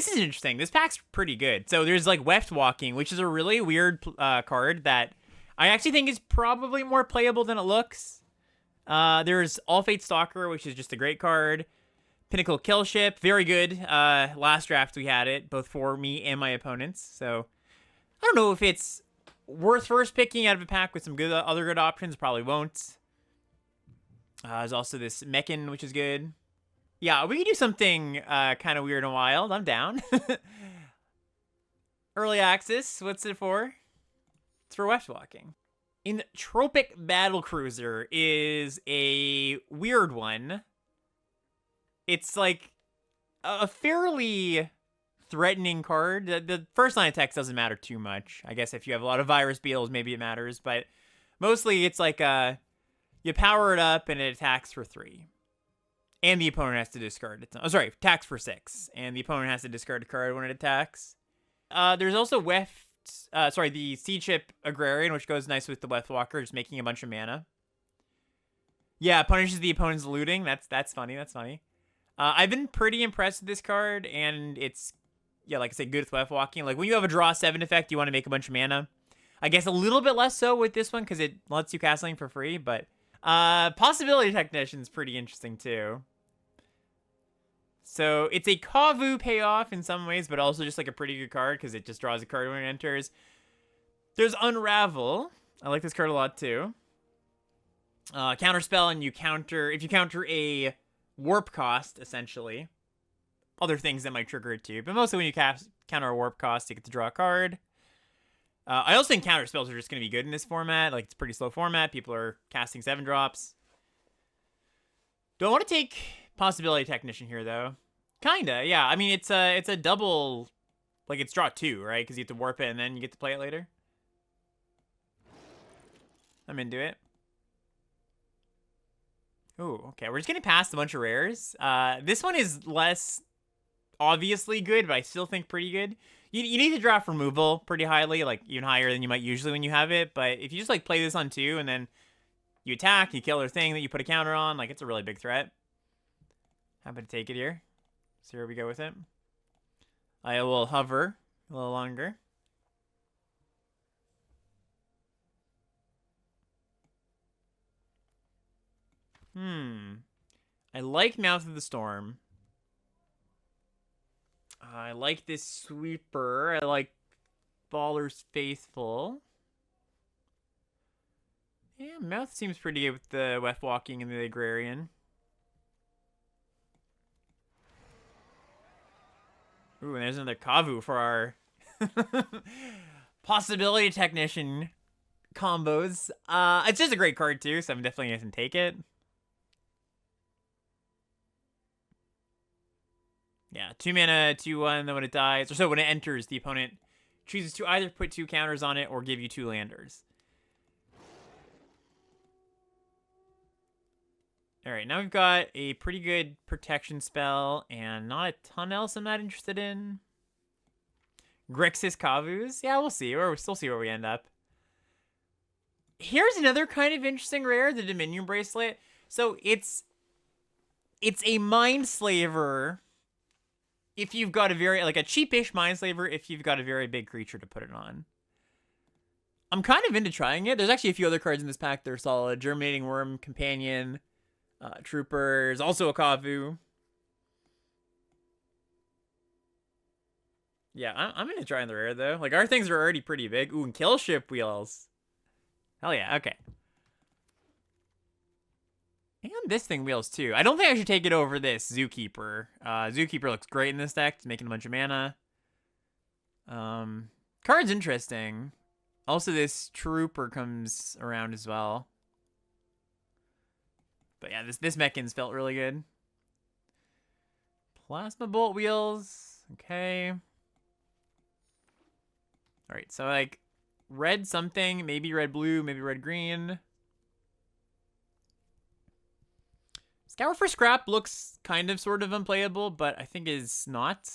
this is interesting. This pack's pretty good. So there's like Weft Walking, which is a really weird card that I actually think is probably more playable than it looks. There's All Fate Stalker, which is just a great card. Pinnacle Killship, very good. Last draft we had it, both for me and my opponents. So I don't know if it's worth first picking out of a pack with some good other good options. Probably won't. There's also this Mechan, which is good. Yeah, we can do something kind of weird and wild. I'm down. Early access. What's it for? It's for Weft Walking. Tropic Battlecruiser is a weird one. It's like a fairly threatening card. The first line of text doesn't matter too much. I guess if you have a lot of virus beetles, maybe it matters. But mostly it's like you power it up and it attacks for 3. And the opponent has to discard it. Oh, sorry, attacks for 6. And the opponent has to discard a card when it attacks. There's also the Sea Chip Agrarian, which goes nice with the Weft Walker, just making a bunch of mana. Yeah, punishes the opponent's looting. That's funny. That's funny. I've been pretty impressed with this card, and it's, yeah, like I said, good with Weft Walking. Like, when you have a draw 7 effect, you want to make a bunch of mana. I guess a little bit less so with this one, because it lets you cast something for free, but Possibility Technician is pretty interesting, too. So, it's a Kavu payoff in some ways, but also just like a pretty good card, because it just draws a card when it enters. There's Unravel. I like this card a lot, too. Counterspell, and if you counter a warp cost, essentially. Other things that might trigger it, too. But mostly when you counter a warp cost, you get to draw a card. I also think counterspells are just going to be good in this format. Like, it's a pretty slow format. People are casting 7-drops. Do I want to take Possibility Technician here, though? Kinda, yeah. I mean, it's a double, like, it's draw 2, right? Because you have to warp it and then you get to play it later. I'm into it. Ooh, okay. We're just getting past a bunch of rares. This one is less obviously good, but I still think pretty good. You need to draft removal pretty highly, like, even higher than you might usually when you have it. But if you just, like, play this on 2 and then you attack, you kill their thing that you put a counter on, like, it's a really big threat. Happy to take it here. See where we go with it. I will hover a little longer. I like Mouth of the Storm. I like this Sweeper. I like Baller's Faithful. Yeah, Mouth seems pretty good with the Weft Walking and the Agrarian. Ooh, and there's another Kavu for our Possibility Technician combos. It's just a great card, too, so I'm definitely going to take it. Yeah, 2 mana, 2/1, then when it dies, or so when it enters, the opponent chooses to either put 2 counters on it or give you 2 landers. Alright, now we've got a pretty good protection spell, and not a ton else I'm not interested in. Grixis Kavus? Yeah, we'll see. We'll still see where we end up. Here's another kind of interesting rare, the Dominion Bracelet. So it's a Mindslaver if you've got a like a cheapish Mindslaver if you've got a very big creature to put it on. I'm kind of into trying it. There's actually a few other cards in this pack that are solid. Germinating Worm, Companion, Troopers, also a Kavu. Yeah, I'm into trying the rare, though. Like, our things are already pretty big. Ooh, and Killship Wheels. Hell yeah, okay. And this thing wheels, too. I don't think I should take it over this Zookeeper. Zookeeper looks great in this deck. It's making a bunch of mana. Card's interesting. Also, this Trooper comes around as well. But yeah, this Mechans felt really good. Plasma Bolt Wheels. Okay. Alright, so like red something, maybe red blue, maybe red green. Scour for Scrap looks kind of sort of unplayable, but I think is not.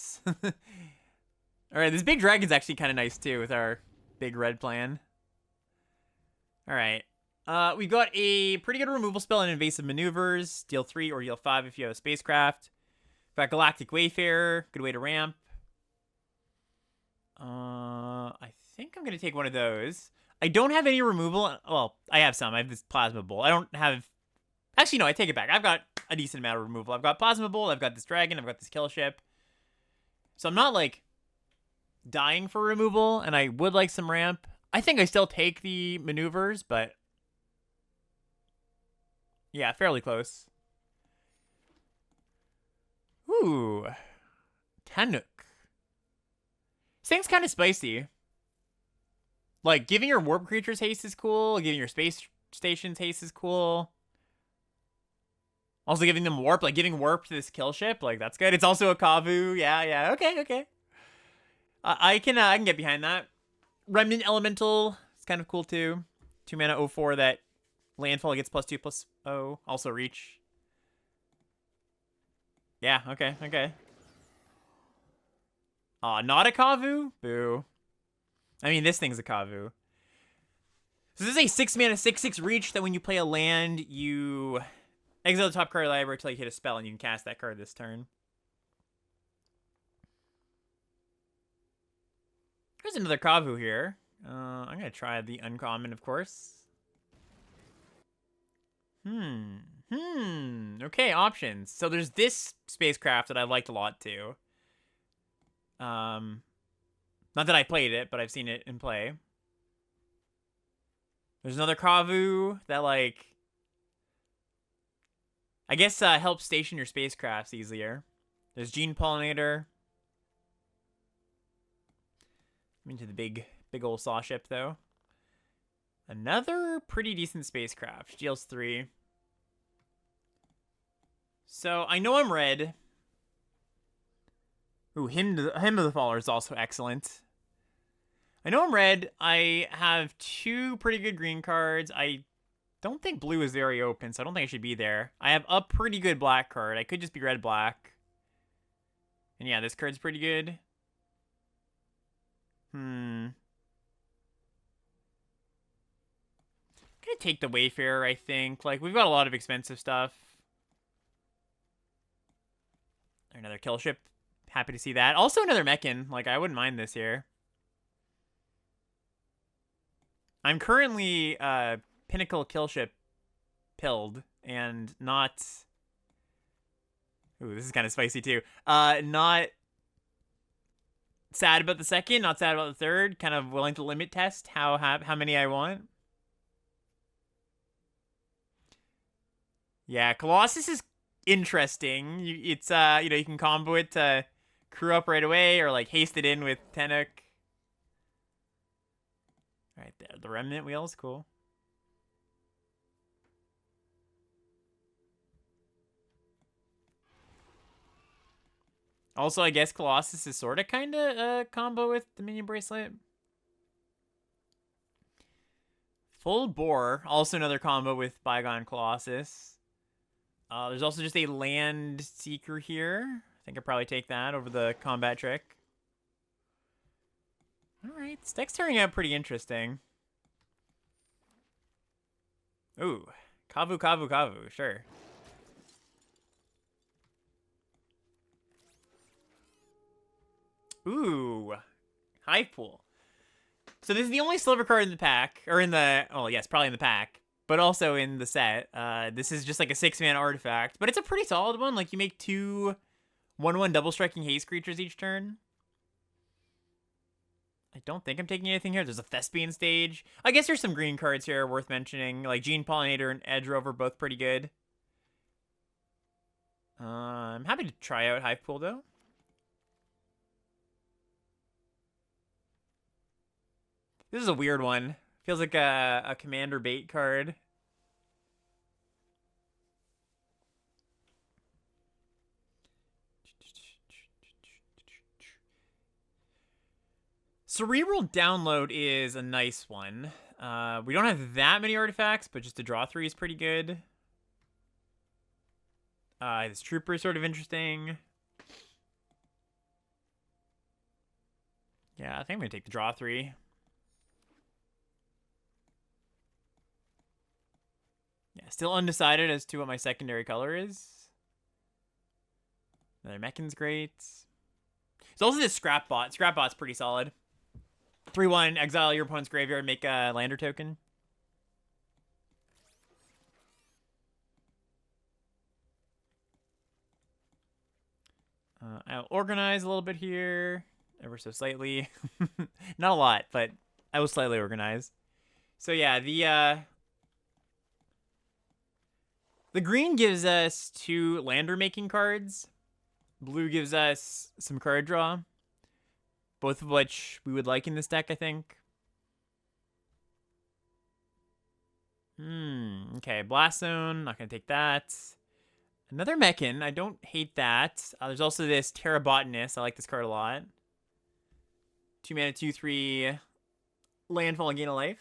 Alright, this big dragon's actually kind of nice too with our big red plan. Alright. We've got a pretty good removal spell in Invasive Maneuvers. Deal 3 or deal 5 if you have a spacecraft. We've got Galactic Wayfarer. Good way to ramp. I think I'm gonna take one of those. I don't have any removal. Well, I have some. I have this Plasma Bolt. I don't have... Actually, no, I take it back. I've got a decent amount of removal. I've got Plasma Bolt, I've got this Dragon, I've got this Kill Ship. So I'm not, like, dying for removal, and I would like some ramp. I think I still take the maneuvers, but... yeah, fairly close. Ooh. Tanuk. This thing's kind of spicy. Like, giving your warp creatures haste is cool. Giving your space stations haste is cool. Also giving them warp. Like, giving warp to this kill ship. Like, that's good. It's also a Kavu. Yeah. Okay. I can get behind that. Remnant Elemental. It's kind of cool, too. 2 mana 0/4 that landfall gets +2/+0. Also reach. Yeah, okay. Aw, not a Kavu? Boo. I mean, this thing's a Kavu. So this is a 6 mana 6/6 reach that when you play a land, you exile the top card of the library until you hit a spell and you can cast that card this turn. There's another Kavu here. I'm going to try the uncommon, of course. Okay, options. So there's this spacecraft that I liked a lot, too. Not that I played it, but I've seen it in play. There's another Kavu that, like, I guess helps station your spacecrafts easier. There's Gene Pollinator. I'm into the big old saw ship, though. Another pretty decent spacecraft. Deals 3. So, I know I'm red. Ooh, Hymn of the Faller is also excellent. I know I'm red. I have 2 pretty good green cards. I don't think blue is very open, so I don't think I should be there. I have a pretty good black card. I could just be red-black. And yeah, this card's pretty good. I'm gonna take the Wayfarer, I think. Like, we've got a lot of expensive stuff. Another kill ship. Happy to see that. Also another Mechan. Like, I wouldn't mind this here. I'm currently Pinnacle kill ship pilled and not... Ooh, this is kind of spicy too. Not sad about the second, not sad about the third. Kind of willing to limit test how many I want. Yeah, Colossus is interesting. It's you know, you can combo it to crew up right away or like haste it in with Tenuk. Right there, the Remnant wheel is cool. Also, I guess Colossus is sort of kind of a combo with Dominion Bracelet. Full Bore, also another combo with Bygone Colossus. There's also just a Land Seeker here. I think I'd probably take that over the Combat Trick. Alright, this deck's turning out pretty interesting. Ooh, Kavu, sure. Ooh, Hive Pool. So this is the only silver card in the pack, or in the, oh yes, probably in the pack, but also in the set. This is just like a 6-mana artifact, but it's a pretty solid one. Like, you make 2 1/1 double striking haste creatures each turn. I don't think I'm taking anything here. There's a Thespian Stage. I guess there's some green cards here worth mentioning, like Gene Pollinator and Edge Rover, both pretty good. I'm happy to try out Hive Pool, though. This is a weird one. Feels like a commander bait card. Cerebral Download is a nice one. We don't have that many artifacts, but just to draw 3 is pretty good. This Trooper is sort of interesting. Yeah, I think I'm going to take the draw 3. Yeah, still undecided as to what my secondary color is. Another Mechan's great. There's also this Scrapbot. Scrapbot's pretty solid. 3/1, exile your opponent's graveyard, make a lander token. I'll organize a little bit here, ever so slightly. Not a lot, but I will slightly organize. So yeah, the green gives us 2 lander making cards. Blue gives us some card draw, both of which we would like in this deck, I think. Okay, Blast Zone, not gonna take that. Another Mechan, I don't hate that. There's also this Terra Botanist, I like this card a lot. 2 mana, 2/3, landfall and gain a life.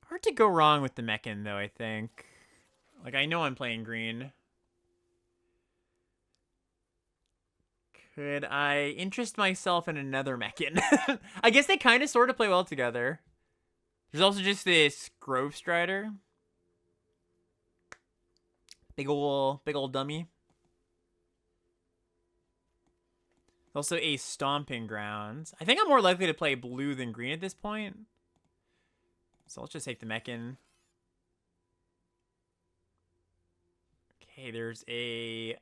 Hard to go wrong with the Mechan, though, I think. Like, I know I'm playing green. Could I interest myself in another Mechan? I guess they kind of sort of play well together. There's also just this Grove Strider. Big ol' dummy. Also a Stomping Grounds. I think I'm more likely to play blue than green at this point. So let's just take the Mechan. Okay, there's a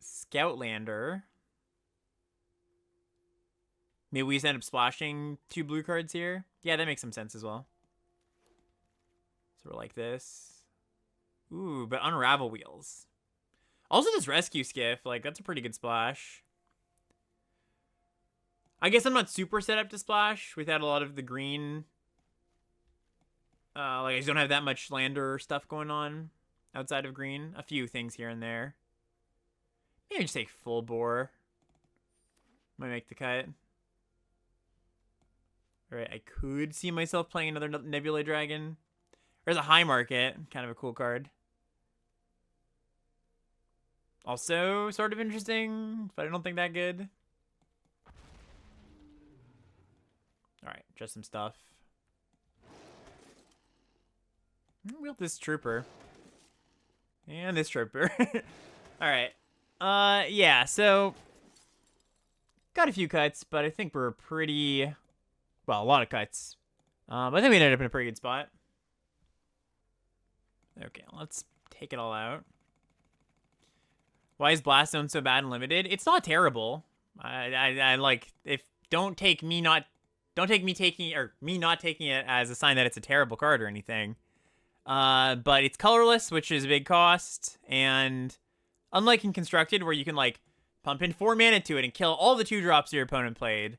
Scoutlander. Maybe we just end up splashing 2 blue cards here. Yeah, that makes some sense as well. So we're like this. Ooh, but Unravel Wheels. Also this Rescue Skiff, like, that's a pretty good splash. I guess I'm not super set up to splash without a lot of the green. Like, I just don't have that much lander stuff going on outside of green. A few things here and there. Maybe just take Full Bore. Might make the cut. Alright, I could see myself playing another Nebula Dragon. There's a High Market, kind of a cool card. Also sort of interesting, but I don't think that good. Alright, just some stuff. Wheel this Trooper. And this Trooper. Alright. Yeah, so got a few cuts, but I think we're pretty... Well, a lot of cuts. But I think we ended up in a pretty good spot. Okay, let's take it all out. Why is Blast Zone so bad and limited? It's not terrible. I like, if don't take me not taking it as a sign that it's a terrible card or anything. But it's colorless, which is a big cost, and unlike in Constructed, where you can like pump in 4 mana to it and kill all the 2-drops your opponent played,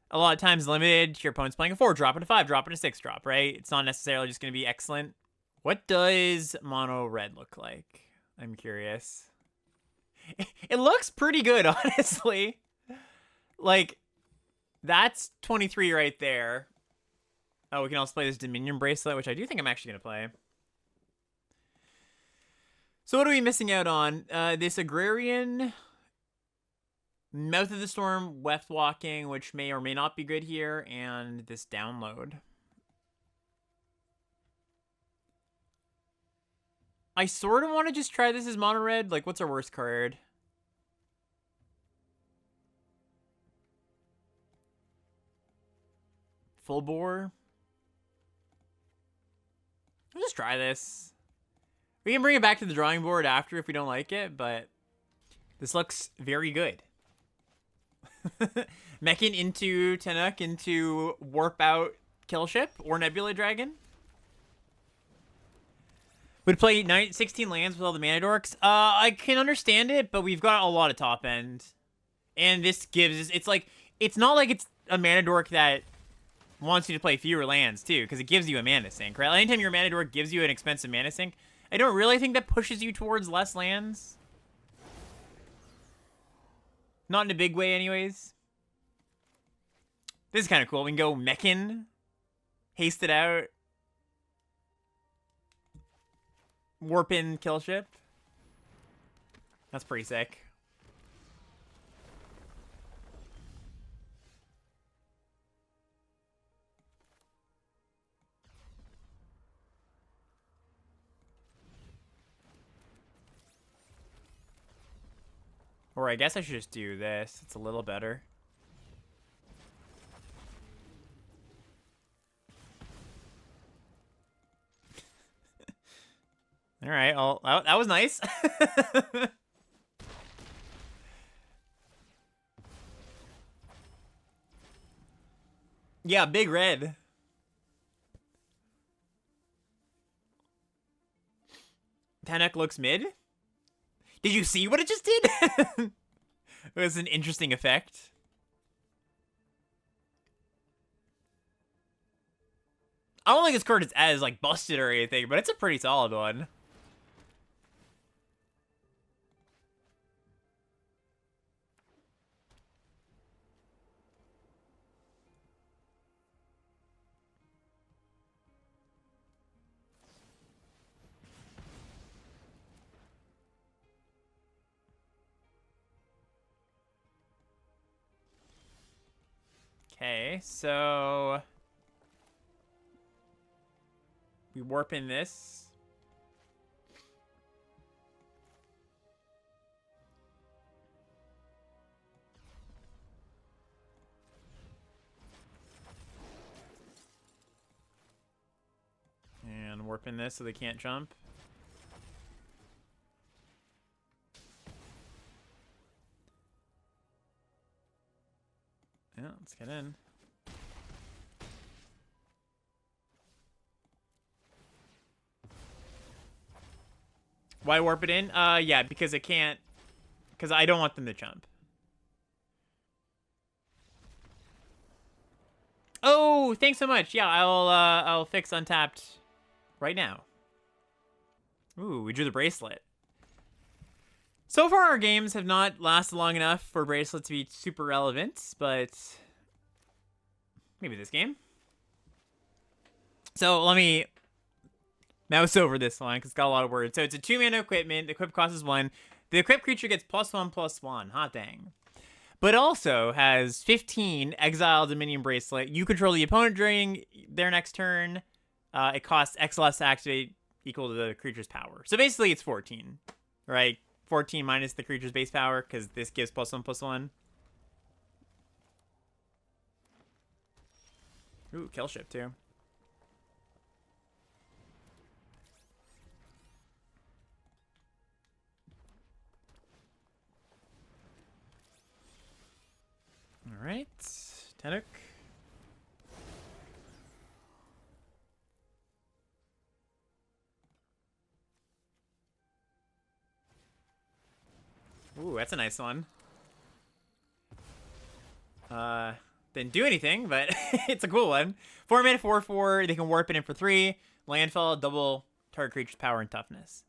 a lot of times limited, your opponent's playing a 4-drop and a 5-drop and a 6-drop, right? It's not necessarily just going to be excellent. What does mono red look like? I'm curious. It looks pretty good, honestly. Like, that's 23 right there. Oh, we can also play this Dominion Bracelet, which I do think I'm actually going to play. So what are we missing out on? This Agrarian... Mouth of the Storm, Weft Walking, which may or may not be good here, and this Download. I sort of want to just try this as mono red. Like, what's our worst card? Full Bore. Let's just try this. We can bring it back to the drawing board after if we don't like it, but this looks very good. Mechan into Tenuk into Warp Out Killship or Nebula Dragon. Would play 16 lands with all the mana dorks. I can understand it, but we've got a lot of top end. And this gives... It's like... It's not like it's a mana dork that wants you to play fewer lands, too, because it gives you a mana sink, right? Anytime your mana dork gives you an expensive mana sink, I don't really think that pushes you towards less lands. Not in a big way, anyways. This is kind of cool. We can go Mechan. Haste it out. Warp in Killship. That's pretty sick. Or I guess I should just do this. It's a little better. All right. Oh, that was nice. Yeah, big red. Tanek looks mid. Did you see what it just did? It was an interesting effect. I don't think his card is as like busted or anything, but it's a pretty solid one. Okay, so we warp in this. And warp in this so they can't jump. Yeah, let's get in. Why warp it in? Yeah, because it can't. Because I don't want them to jump. Oh, thanks so much. Yeah, I'll fix Untapped right now. Ooh, we drew the bracelet. So far, our games have not lasted long enough for bracelet to be super relevant, but maybe this game. So let me mouse over this one because it's got a lot of words. So it's a 2-mana equipment. The equip cost is 1. The equipped creature gets +1/+1. Hot dang. But also has 15 Exile Dominion Bracelet. You control the opponent during their next turn. It costs X less to activate, equal to the creature's power. So basically it's 14, right? 14 minus the creature's base power, because this gives +1/+1. Ooh, kill ship too. All right, Tenuk. Ooh, that's a nice one. Didn't do anything, but it's a cool one. 4-mana 4/4. They can warp it in for 3. Landfall, double target creature's power and toughness.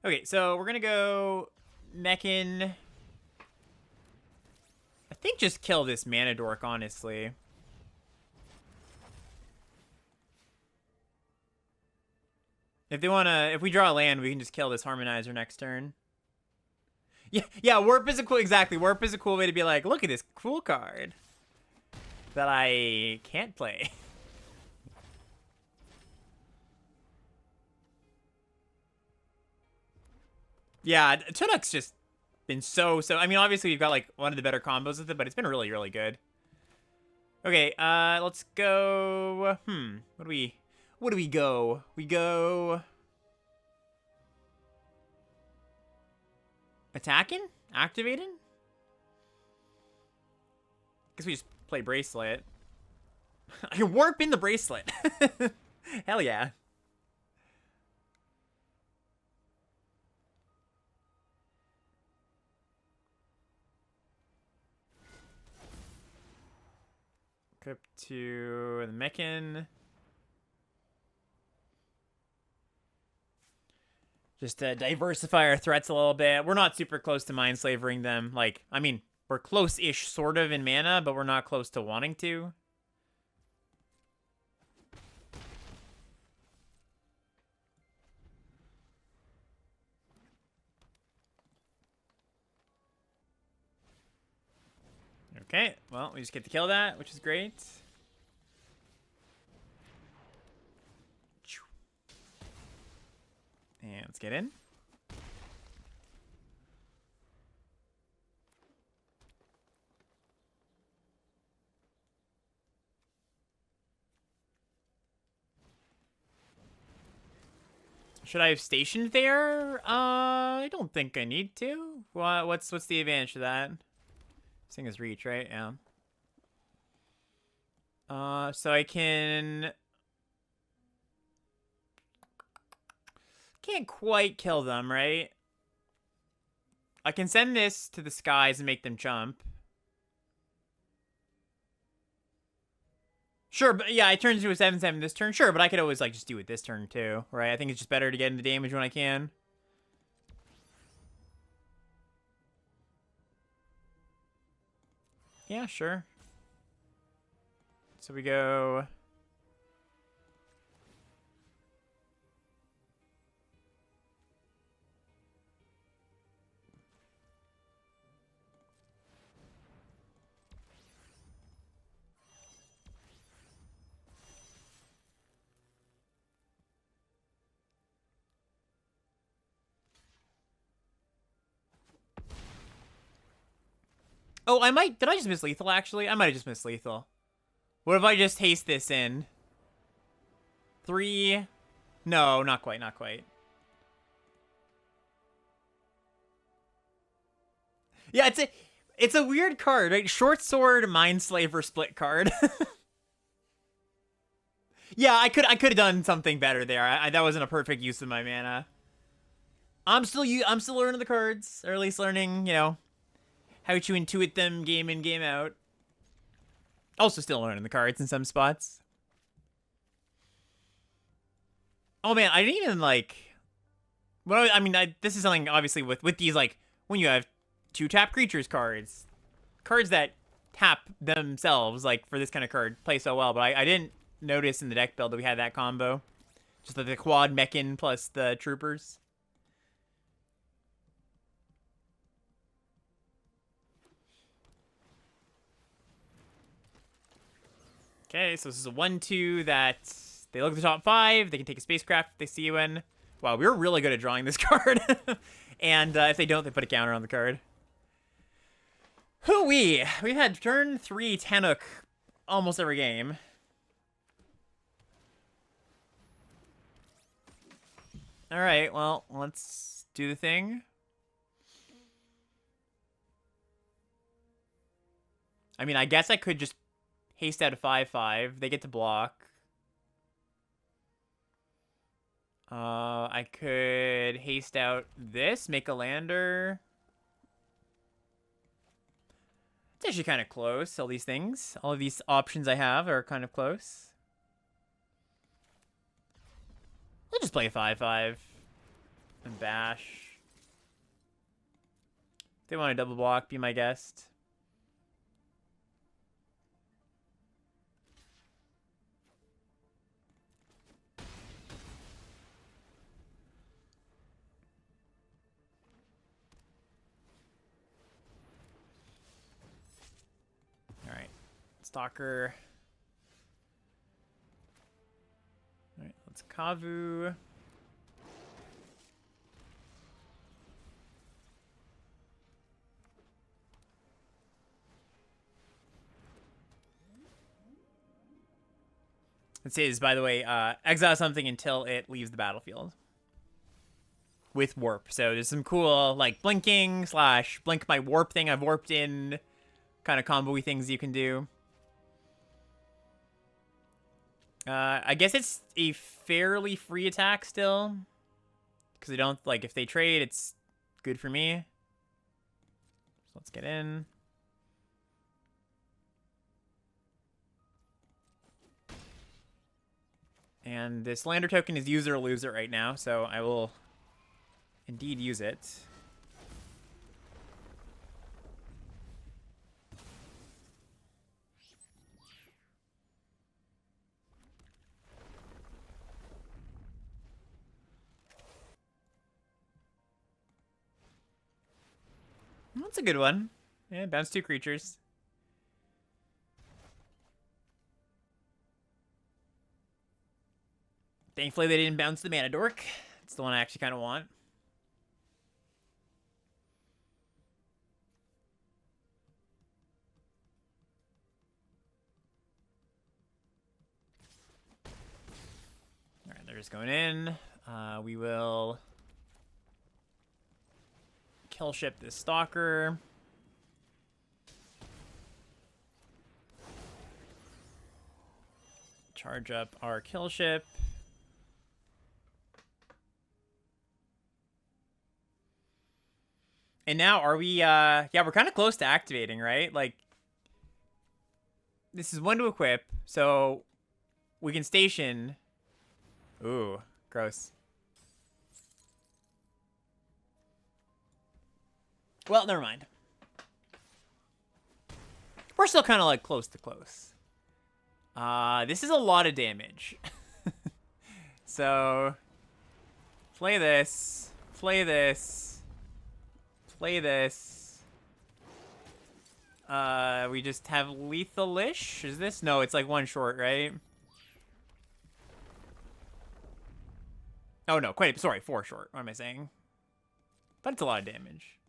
Okay, so we're gonna go Mechan. I think just kill this mana dork, honestly. If we draw a land, we can just kill this Harmonizer next turn. Yeah, warp is a cool, exactly. Warp is a cool way to be like, look at this cool card that I can't play. Yeah, Tunuk's just been so. I mean, obviously we've got like one of the better combos with it, but it's been really, really good. Okay, let's go. What do we go? We go attacking? Activating? Guess we just play bracelet. I can warp in the bracelet. Hell yeah. Equip to the Mechan. Just to diversify our threats a little bit. We're not super close to mind slavering them. Like, I mean, we're close-ish sort of in mana, but we're not close to wanting to. Okay, well, we just get to kill that, which is great. And let's get in. Should I have stationed there? I don't think I need to. What's the advantage of that? This thing is reach, right? Yeah. So I can't quite kill them, right? I can send this to the skies and make them jump. Sure, but yeah, it turns into a 7/7 this turn. Sure, but I could always like just do it this turn too, right? I think it's just better to get into damage when I can. Yeah, sure. So we go. Oh, I might. Did I just miss lethal? Actually, I might have just missed lethal. What if I just haste this in? 3. No, not quite. Not quite. Yeah, it's a weird card, right? Short sword, Mindslaver split card. Yeah, I could have done something better there. That wasn't a perfect use of my mana. I'm still learning the cards, or at least learning, how to intuit them game in, game out. Also still learning the cards in some spots. Oh man, I didn't even well, I mean, this is something obviously with these when you have 2-tap creatures cards that tap themselves for this kind of card play so well, but I didn't notice in the deck build that we had that combo. Just the quad Mechan plus the troopers. Okay, so this is a 1/2 that they look at the top 5. They can take a spacecraft if they see you in. Wow, we're really good at drawing this card. And if they don't, they put a counter on the card. Hooey! We've had turn 3 Tannouk almost every game. Alright, well, let's do the thing. I mean, I guess I could just haste out a 5/5. They get to block. I could haste out this, make a lander. It's actually kind of close, all these things. All of these options I have are kind of close. I'll just play a 5/5 and bash. If they want to double block, be my guest. Alright. Stalker. Alright, let's Kavu. It says, by the way, exile something until it leaves the battlefield. With warp. So there's some cool, blinking / blink my warp thing I've warped in kind of combo-y things you can do. I guess it's a fairly free attack still. Because they don't, if they trade, it's good for me. So let's get in. And this lander token is use it or lose it right now, so I will indeed use it. That's a good one. Yeah, bounce 2 creatures. Thankfully, they didn't bounce the Mana Dork. It's the one I actually kind of want. All right, they're just going in. We will kill ship this Stalker. Charge up our kill ship. And now are we, yeah, we're kind of close to activating, right? Like, this is one to equip, so we can station. Ooh, gross. Well, never mind. We're still kind of like close to close. This is a lot of damage. So, play this, play this, play this. We just have lethal-ish? Is this? No, it's like one short, right? Oh no, quite, sorry, 4 short. What am I saying? But it's a lot of damage.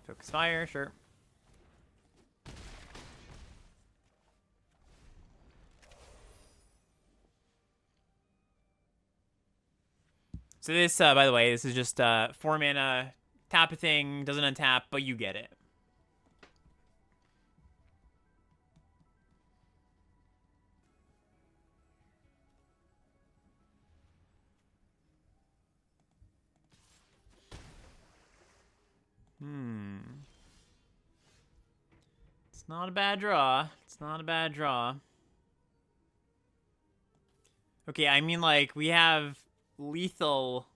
Focus fire, sure. So this, by the way, this is just 4 mana, tap a thing, doesn't untap, but you get it. It's not a bad draw. It's not a bad draw. Okay, I mean, like, we have lethal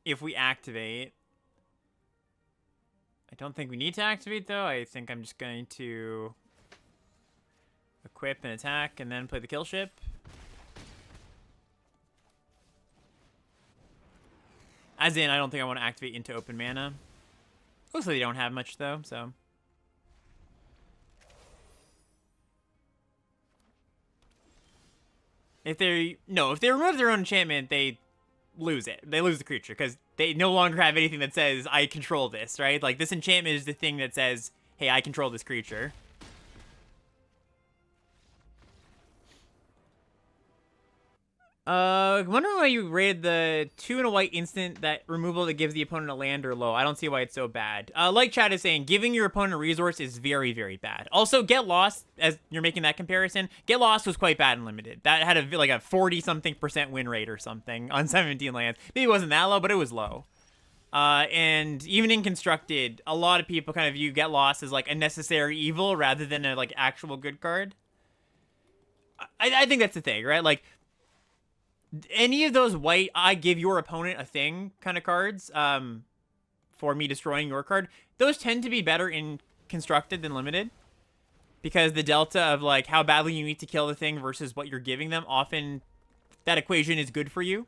if we activate. I don't think we need to activate, though. I think I'm just going to equip and attack and then play the kill ship. As in, I don't think I want to activate into open mana. Looks like they don't have much, though, so. If they remove their own enchantment, they lose it. They lose the creature, because they no longer have anything that says, I control this, right? Like, this enchantment is the thing that says, hey, I control this creature. Wondering why you rated the 2 and a white instant that removal that gives the opponent a land or low. I don't see why it's so bad. Like Chad is saying, giving your opponent a resource is very, very bad. Also, Get Lost, as you're making that comparison, Get Lost was quite bad in Limited. That had like a 40-something% win rate or something on 17 lands. Maybe it wasn't that low, but it was low. And even in Constructed, a lot of people kind of view Get Lost as like a necessary evil rather than a like actual good card. I think that's the thing, right? Like, any of those white, I give your opponent a thing kind of cards, for me destroying your card, those tend to be better in Constructed than Limited. Because the delta of, like, how badly you need to kill the thing versus what you're giving them, often that equation is good for you.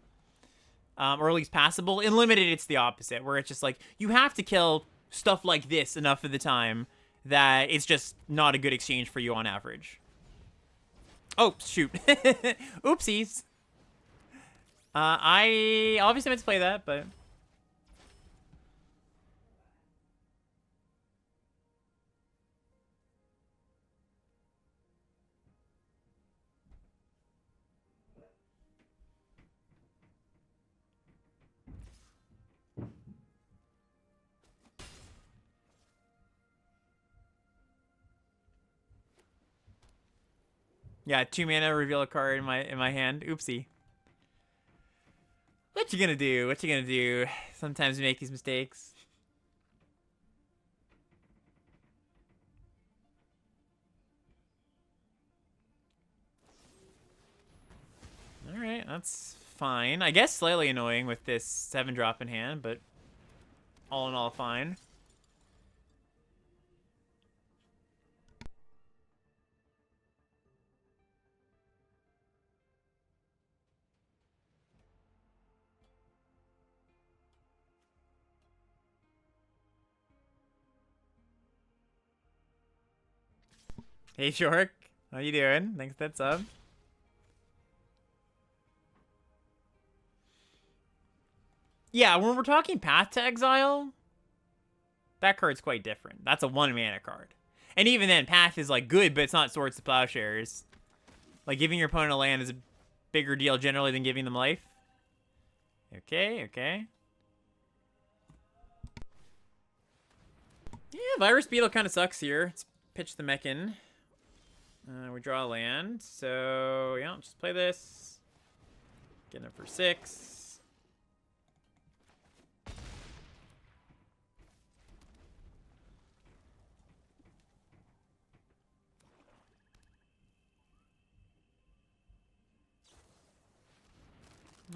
Or at least passable. In Limited, it's the opposite, where it's just like, you have to kill stuff like this enough of the time that it's just not a good exchange for you on average. Oh, shoot. Oopsies. I obviously meant to play that, but... Yeah, 2 mana, reveal a card in my hand. Oopsie. What you gonna do? What you gonna do? Sometimes we make these mistakes. Alright, that's fine. I guess slightly annoying with this 7-drop in hand, but all in all, fine. Hey, Shork. How you doing? Thanks for that sub. Yeah, when we're talking Path to Exile, that card's quite different. That's a 1 mana card. And even then, Path is, like, good, but it's not Swords to Plowshares. Like, giving your opponent a land is a bigger deal generally than giving them life. Okay, okay. Yeah, Virus Beetle kind of sucks here. Let's pitch the mech in. We draw a land, so yeah, just play this. Get it for 6.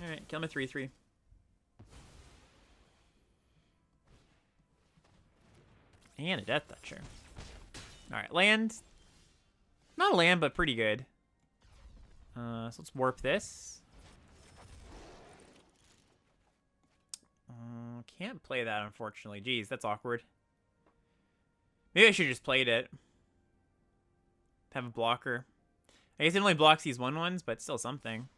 All right, kill him a 3/3. And a Death Toucher. All right, land. Not a land, but pretty good. So let's warp this. Can't play that, unfortunately. Jeez, that's awkward. Maybe I should have just played it. Have a blocker. I guess it only blocks these 1/1s, but still something.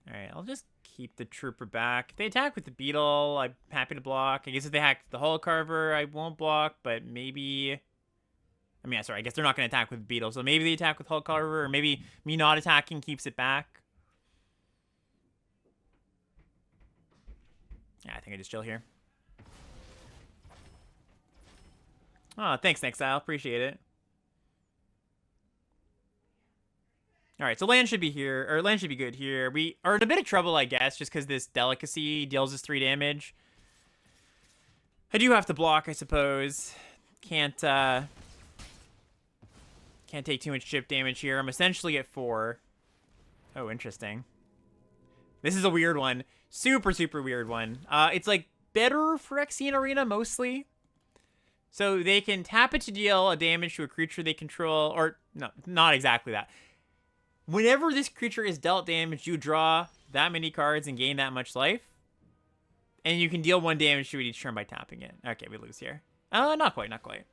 Alright, I'll just keep the Trooper back. If they attack with the Beetle, I'm happy to block. I guess if they hack the Hull Carver, I won't block, but maybe... I mean, sorry, I guess they're not going to attack with Beetle, so maybe they attack with Hull Carver, or maybe me not attacking keeps it back. Yeah, I think I just chill here. Oh, thanks, Nexile. Appreciate it. Alright, so land should be here, or land should be good here. We are in a bit of trouble, I guess, just because this Delicacy deals us 3 damage. I do have to block, I suppose. Can't take too much chip damage here. I'm essentially at 4. Oh, interesting. This is a weird one. Super, super weird one. It's, like, better for Xene Arena, mostly. So they can tap it to deal a damage to a creature they control, or, no, not exactly that. Whenever this creature is dealt damage, you draw that many cards and gain that much life. And you can deal 1 damage to it each turn by tapping it. Okay, we lose here. Not quite, not quite.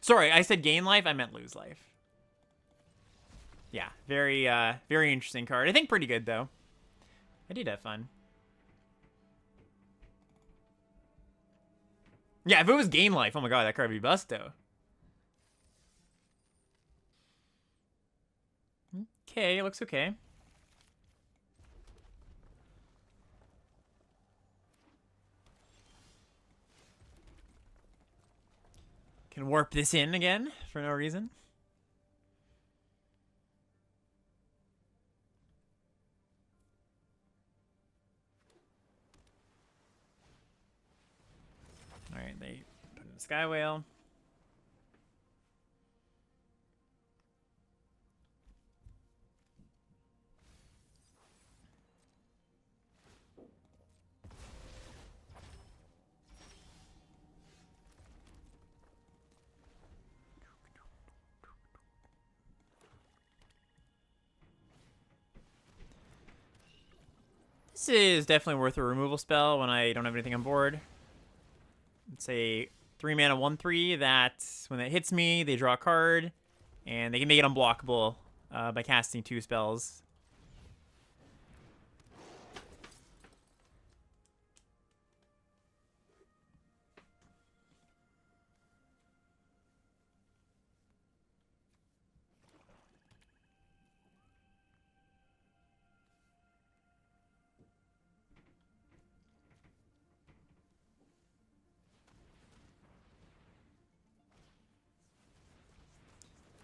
Sorry, I said gain life, I meant lose life. Yeah, very interesting card. I think pretty good, though. I did have fun. Yeah, if it was gain life, oh my god, that card would be busto. Okay, looks okay. Can warp this in again for no reason. Alright, they put in the Sky Whale. This is definitely worth a removal spell when I don't have anything on board. It's a 3-mana 1/3 that when it hits me, they draw a card, and they can make it unblockable by casting 2 spells.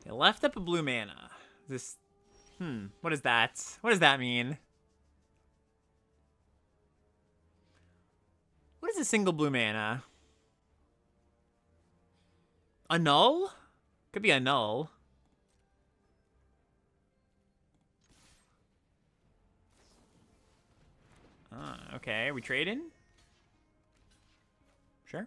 They left up a blue mana. This, what is that? What does that mean? What is a single blue mana? A null? Could be a null. Okay, are we trading? Sure.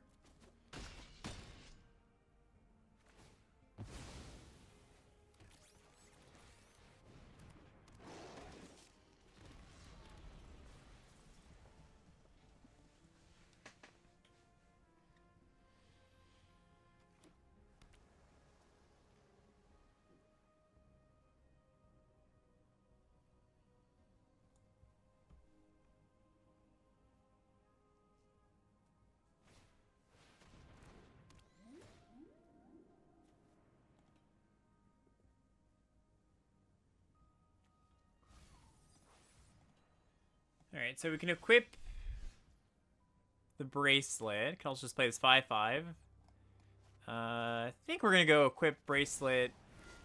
Alright, so we can equip the bracelet. Can also just play this 5/5. I think we're gonna go equip bracelet,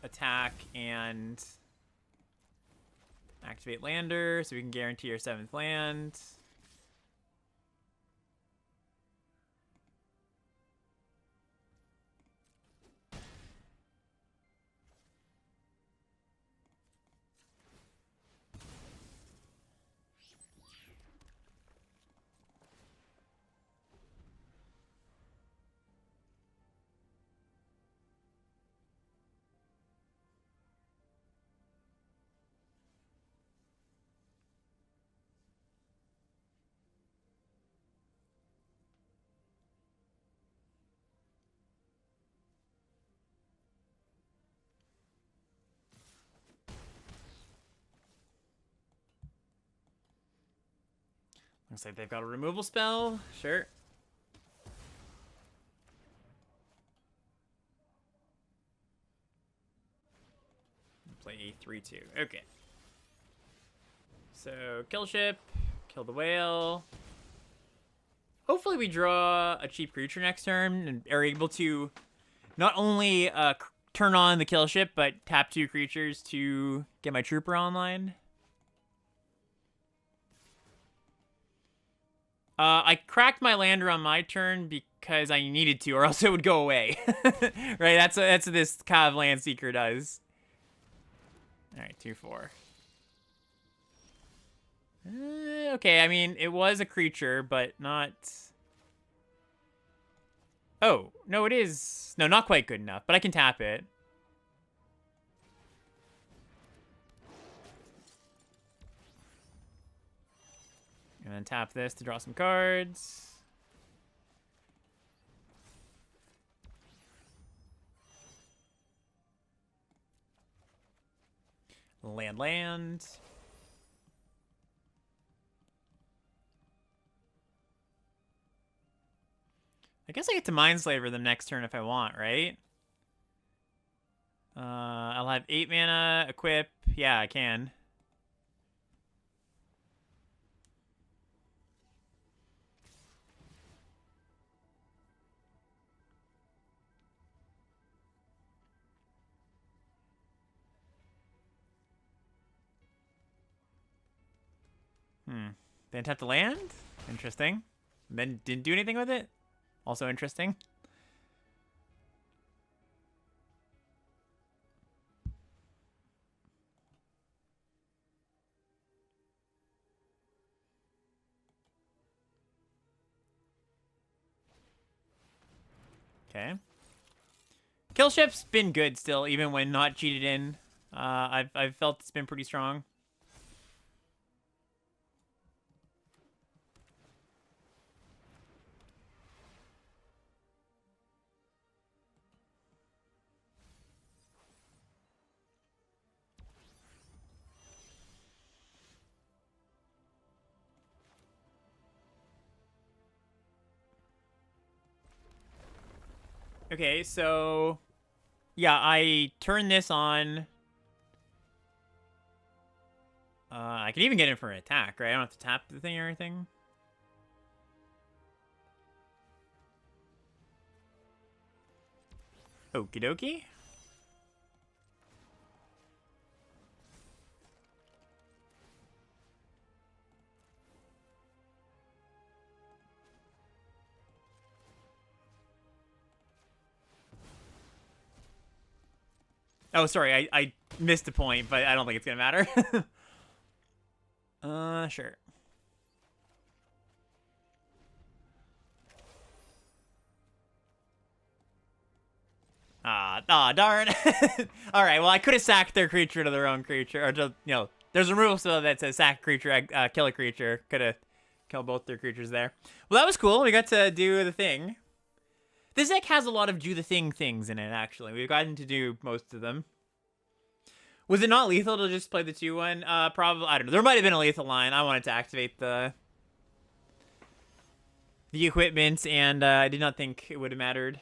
attack, and activate lander, so we can guarantee our 7th land. Looks like they've got a removal spell. Sure. Play a 3/2. Okay. So, kill ship, kill the whale. Hopefully we draw a cheap creature next turn and are able to not only turn on the kill ship, but tap 2 creatures to get my trooper online. I cracked my lander on my turn because I needed to, or else it would go away. Right? That's what this Cav Land Seeker does. Alright, 2/4. Okay, I mean, it was a creature, but not... Oh, no, it is... No, not quite good enough, but I can tap it. And then tap this to draw some cards. Land. I guess I get to Mindslaver the next turn if I want, right? I'll have 8 mana, equip. Yeah, I can. Didn't have to land? Interesting. Then didn't do anything with it? Also interesting. Okay. Kill ship's been good still, even when not cheated in. I've felt it's been pretty strong. Okay, so yeah, I turn this on. I can even get in for an attack, right? I don't have to tap the thing or anything. Okie dokie. Oh, sorry, I missed a point, but I don't think it's gonna matter. Sure. Darn. All right, well, I could have sacked their creature to their own creature, or to, you know, there's a removal spell that says sack creature, kill a creature. Could have killed both their creatures there. Well, that was cool. We got to do the thing. This deck has a lot of do the thing things in it, actually. We've gotten to do most of them. Was it not lethal to just play the 2/1? Probably. I don't know. There might have been a lethal line. I wanted to activate the equipment, and I did not think it would have mattered.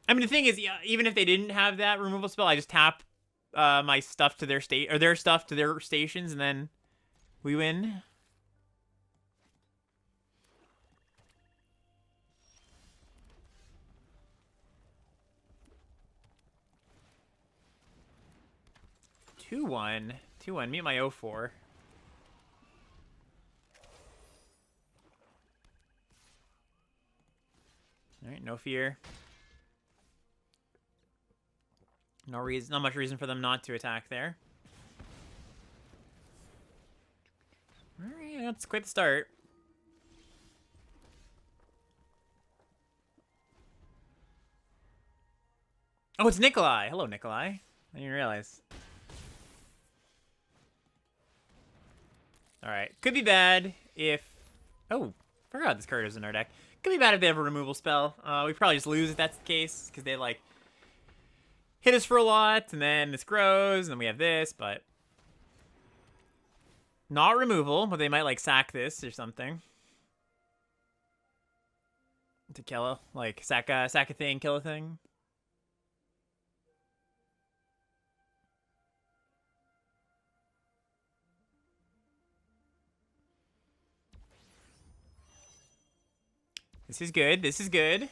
I mean, the thing is, yeah, even if they didn't have that removal spell, I just tap my stuff to their state, or their stuff to their stations, and then we win. Two one. Meet my 0-4. Alright, no fear. Not much reason for them not to attack there. Alright, that's quite the start. Oh, it's Nikolai. Hello, Nikolai. I didn't realize. Alright, could be bad if... Oh, forgot this card was in our deck. Could be bad if they have a removal spell. We probably just lose if that's the case, because they, like, hit us for a lot, and then this grows, and then we have this, but... Not removal, but they might, like, sack this or something. To kill it. Like, sack a thing, kill a thing. This is good. This is good.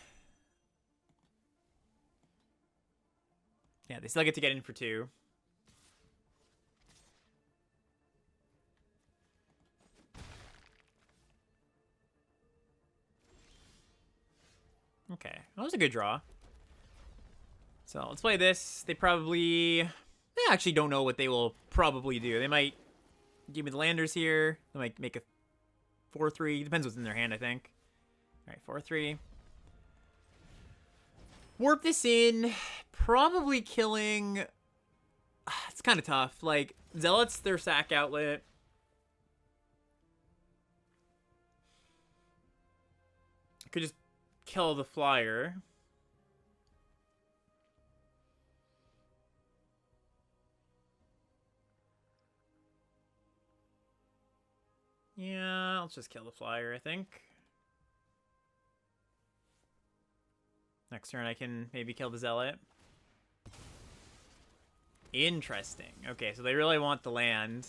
Yeah, they still get to get in for 2. Okay, that was a good draw. So let's play this. They actually don't know what they will probably do. They might give me the landers here. They might make a 4-3. Depends what's in their hand, I think. All right, 4-3. Warp this in. Probably killing... It's kind of tough. Like, Zealot's their sack outlet. I could just kill the flyer. Yeah, let's just kill the flyer, I think. Next turn I can maybe kill the Zealot. Interesting. Okay, so they really want the land.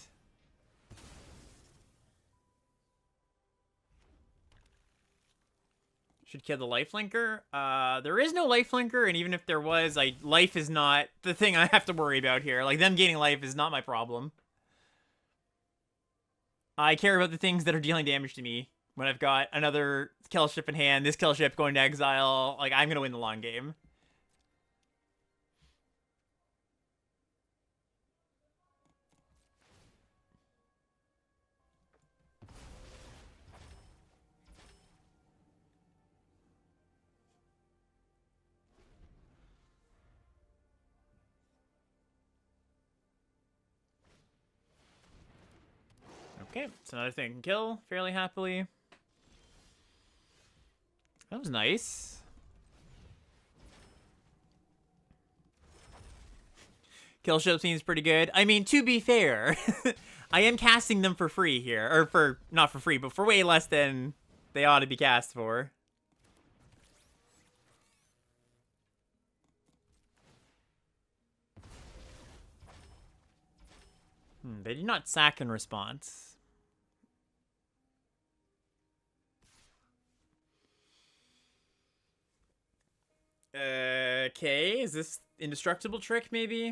Should kill the lifelinker. There is no lifelinker, and even if there was, life is not the thing I have to worry about here. Like, them gaining life is not my problem. I care about the things that are dealing damage to me. When I've got another kill ship in hand, this kill ship going to exile, like, I'm gonna win the long game. Okay, so another thing can kill fairly happily. That was nice. Kill ship seems pretty good. I mean, to be fair, I am casting them for free here. Or not for free, but for way less than they ought to be cast for. They did not sack in response. Okay, is this indestructible trick, maybe? I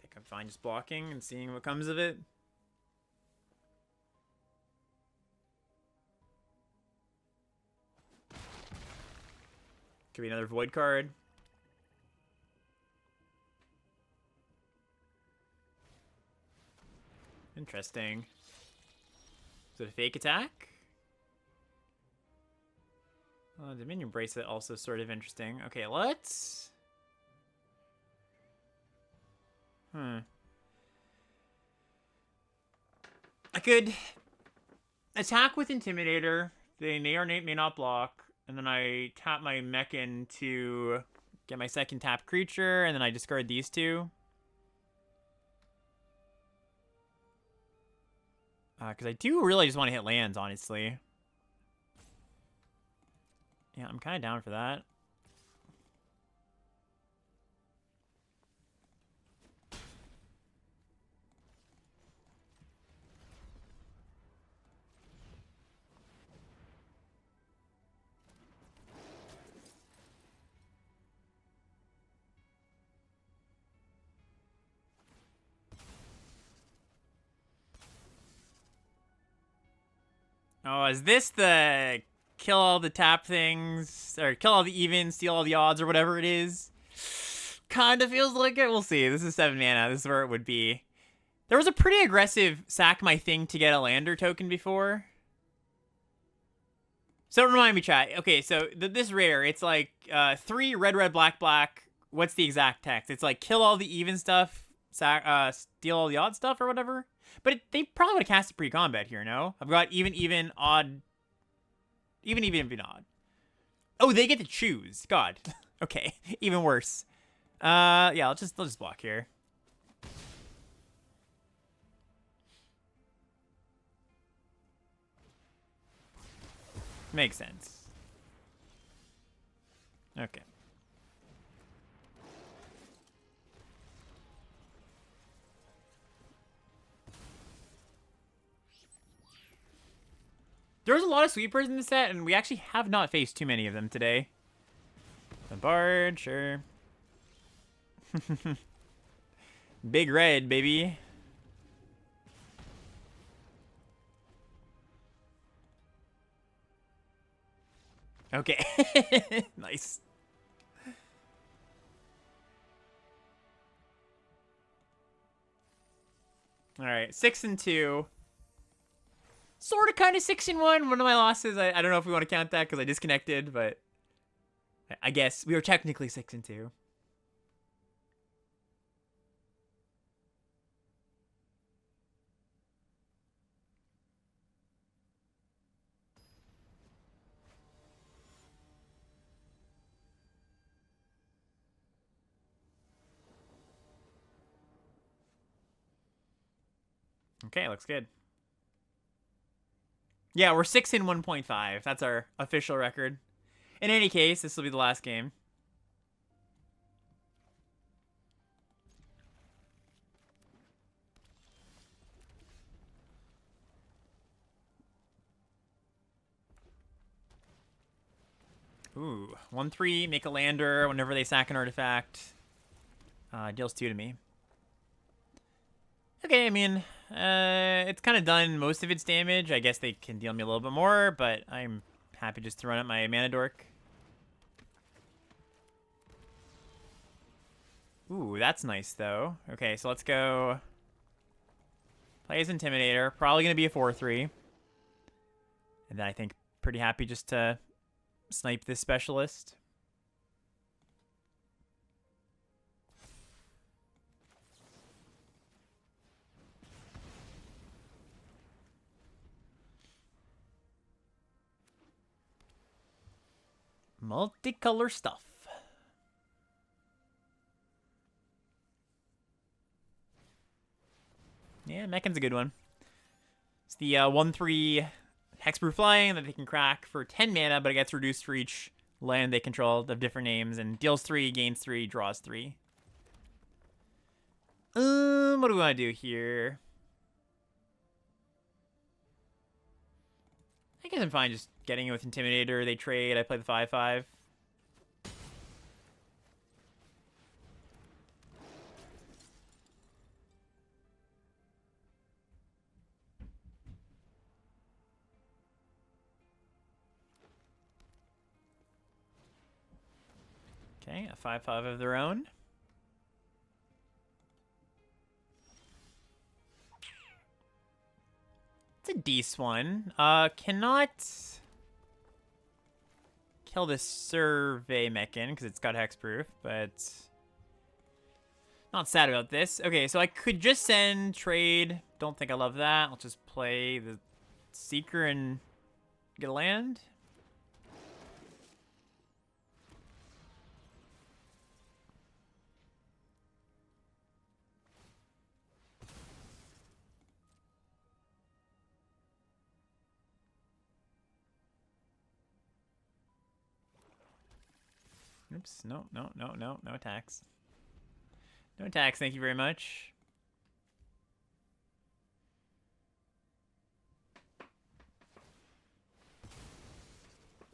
think I'm fine just blocking and seeing what comes of it. Could be another void card. Interesting. Is it a fake attack? Dominion Bracelet also sort of interesting. Okay, let's... I could attack with Intimidator. They may or may not block. And then I tap my Mechan to get my second tap creature. And then I discard these two. Because I do really just want to hit lands, honestly. Yeah, I'm kind of down for that. Oh, is this the kill all the tap things, or kill all the evens, steal all the odds, or whatever it is? Kinda feels like it. We'll see. This is 7 mana. This is where it would be. There was a pretty aggressive sack my thing to get a lander token before. So remind me, chat. Okay, so this rare, it's like 3 red, red, black, black. What's the exact text? It's like kill all the even stuff, steal all the odd stuff or whatever. But they probably would have cast it pre-combat here, no? I've got even, odd. Even, odd. Oh, they get to choose. God. Okay, even worse. Yeah, I'll just block here. Makes sense. Okay. There's a lot of sweepers in the set, and we actually have not faced too many of them today. The Bard, sure. Big red, baby. Okay. Nice. All right, 6-2. Sort of, kind of 6-1. One of my losses. I don't know if we want to count that because I disconnected, but I guess we were technically 6-2. Okay, looks good. Yeah, we're 6-1.5. That's our official record. In any case, this will be the last game. Ooh, 1-3, make a lander whenever they sack an artifact. Deals 2 to me. Okay, I mean, it's kind of done most of its damage. I guess they can deal me a little bit more, but I'm happy just to run up my mana dork. Ooh, that's nice, though. Okay, so let's go play as Intimidator. Probably going to be a 4-3. And then I think pretty happy just to snipe this specialist. Multicolor stuff. Yeah, Mechan's a good one. It's the 1-3 Hexproof Flying that they can crack for 10 mana, but it gets reduced for each land they control of different names, and deals 3, gains 3, draws 3. What do we want to do here? I guess I'm fine just getting it with Intimidator. They trade. I play the 5-5. Okay, a 5-5 of their own. It's a decent one. Cannot kill this Survey Mechan because it's got hexproof, but not sad about this. Okay, so I could just send trade. Don't think I love that. I'll just play the Seeker and get a land. Oops, no attacks. No attacks, thank you very much.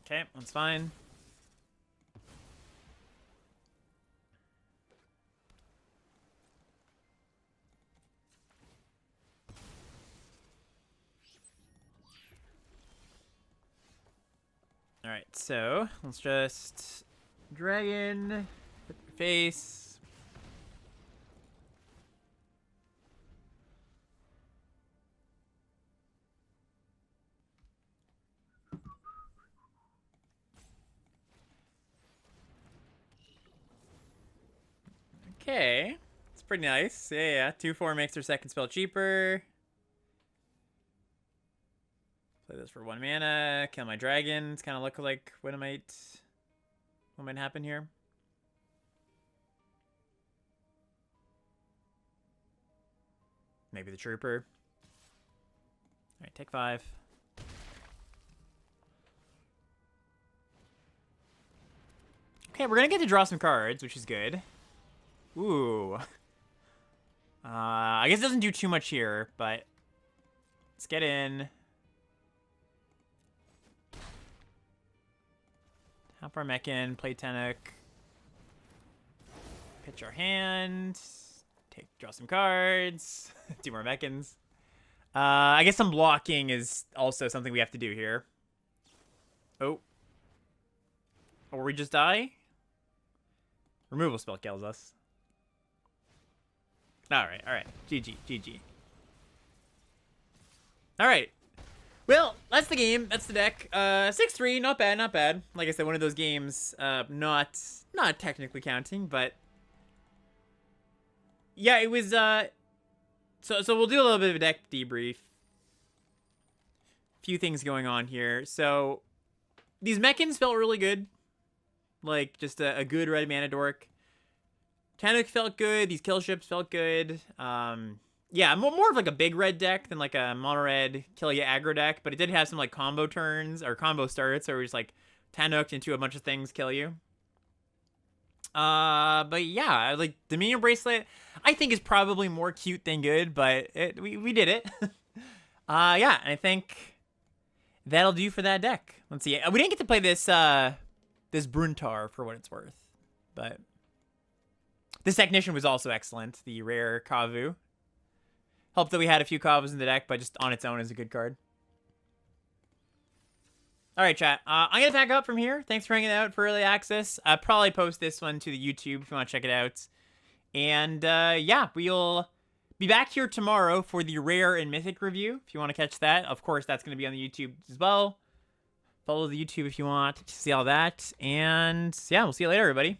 Okay, that's fine. so let's just dragon, put your face. Okay, it's pretty nice. Yeah. 2/4 makes their second spell cheaper. Play this for 1 mana. Kill my dragons. Kind of look like what might happen here. Maybe the trooper. All right, take 5. Okay, we're gonna get to draw some cards, which is good. Ooh. I guess it doesn't do too much here, but let's get in. Tap our mech in, play Tenuk. Pitch our hand. Draw some cards. Do more mechans. I guess some blocking is also something we have to do here. Oh. Or we just die? Removal spell kills us. Alright. GG. Alright. Well, that's the game. That's the deck. 6-3, not bad. Like I said, one of those games, not technically counting, but yeah, it was, so we'll do a little bit of a deck debrief. Few things going on here. So, these mechans felt really good. Like, just a good red mana dork. Tanuk felt good. These kill ships felt good. Yeah, more of like a big red deck than like a mono red kill you aggro deck. But it did have some like combo turns or combo starts where it was like Tanuked into a bunch of things kill you. But yeah, like Dominion Bracelet, I think is probably more cute than good, but we did it. Yeah, and I think that'll do for that deck. Let's see. We didn't get to play this this Bruntar for what it's worth, but this Technician was also excellent. The rare Kavu. Helped that we had a few Kavus in the deck, but just on its own is a good card. All right, chat. I'm going to pack up from here. Thanks for hanging out for early access. I'll probably post this one to the YouTube if you want to check it out. And yeah, we'll be back here tomorrow for the Rare and Mythic review. If you want to catch that, of course, that's going to be on the YouTube as well. Follow the YouTube if you want to see all that. And yeah, we'll see you later, everybody.